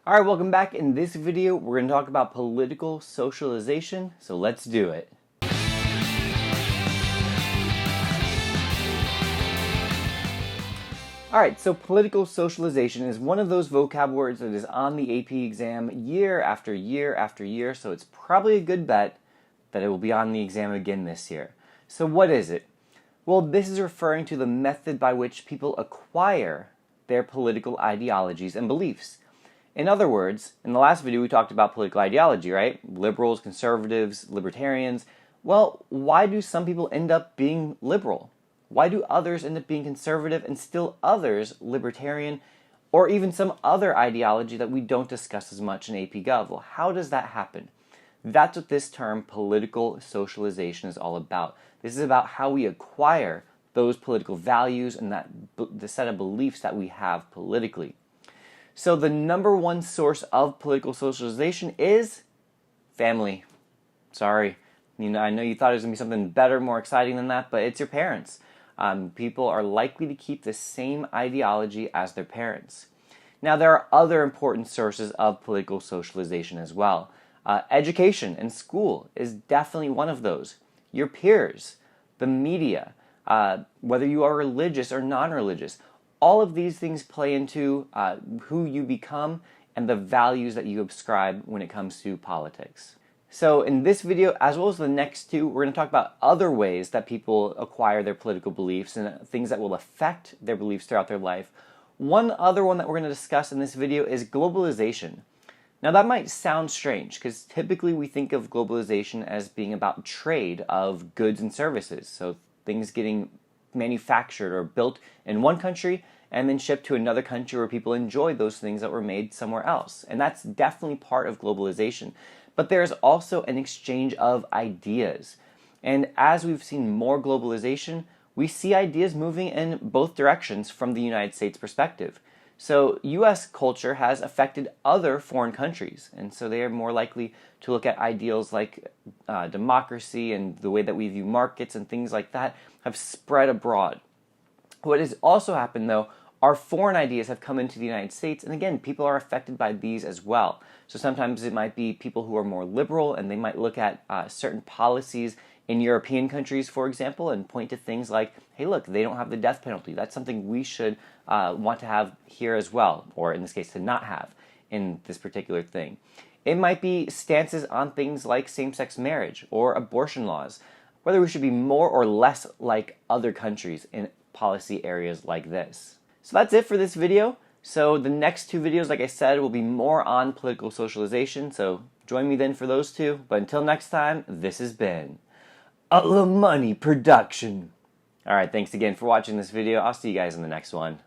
Alright, welcome back. In this video, we're going to talk about political socialization, so let's do it. Alright, so political socialization is one of those vocab words that is on the AP exam year after year after year, so it's probably a good bet that it will be on the exam again this year. So what is it? Well, this is referring to the method by which people acquire their political ideologies and beliefs. In other words, in the last video we talked about political ideology, right? Liberals, conservatives, libertarians. Well, why do some people end up being liberal? Why do others end up being conservative and still others libertarian, or even some other ideology that we don't discuss as much in AP Gov? Well, how does that happen? That's what this term political socialization is all about. This is about how we acquire those political values and the set of beliefs that we have politically. So the number one source of political socialization is family. Sorry, I know you thought it was going to be something better, more exciting than that, but it's your parents. People are likely to keep the same ideology as their parents. Now, there are other important sources of political socialization as well. Education and school is definitely one of those. Your peers, the media, whether you are religious or non-religious, all of these things play into who you become and the values that you ascribe when it comes to politics. So in this video, as well as the next two, we're going to talk about other ways that people acquire their political beliefs and things that will affect their beliefs throughout their life. One other one that we're going to discuss in this video is globalization. Now that might sound strange because typically we think of globalization as being about trade of goods and services. So things getting manufactured or built in one country and then shipped to another country where people enjoy those things that were made somewhere else. And that's definitely part of globalization. But there's also an exchange of ideas. And as we've seen more globalization, we see ideas moving in both directions from the United States perspective. So US culture has affected other foreign countries, and so they are more likely to look at ideals like democracy and the way that we view markets and things like that have spread abroad. What has also happened, though, our foreign ideas have come into the United States, and again, people are affected by these as well. So sometimes it might be people who are more liberal, and they might look at certain policies in European countries, for example, and point to things like, hey, look, they don't have the death penalty. That's something we should want to have here as well, or in this case, to not have in this particular thing. It might be stances on things like same-sex marriage or abortion laws, whether we should be more or less like other countries in policy areas like this. So that's it for this video. So the next two videos, like I said, will be more on political socialization, so join me then for those two. But until next time, this has been a La Money production. Alright, thanks again for watching this video. I'll see you guys in the next one.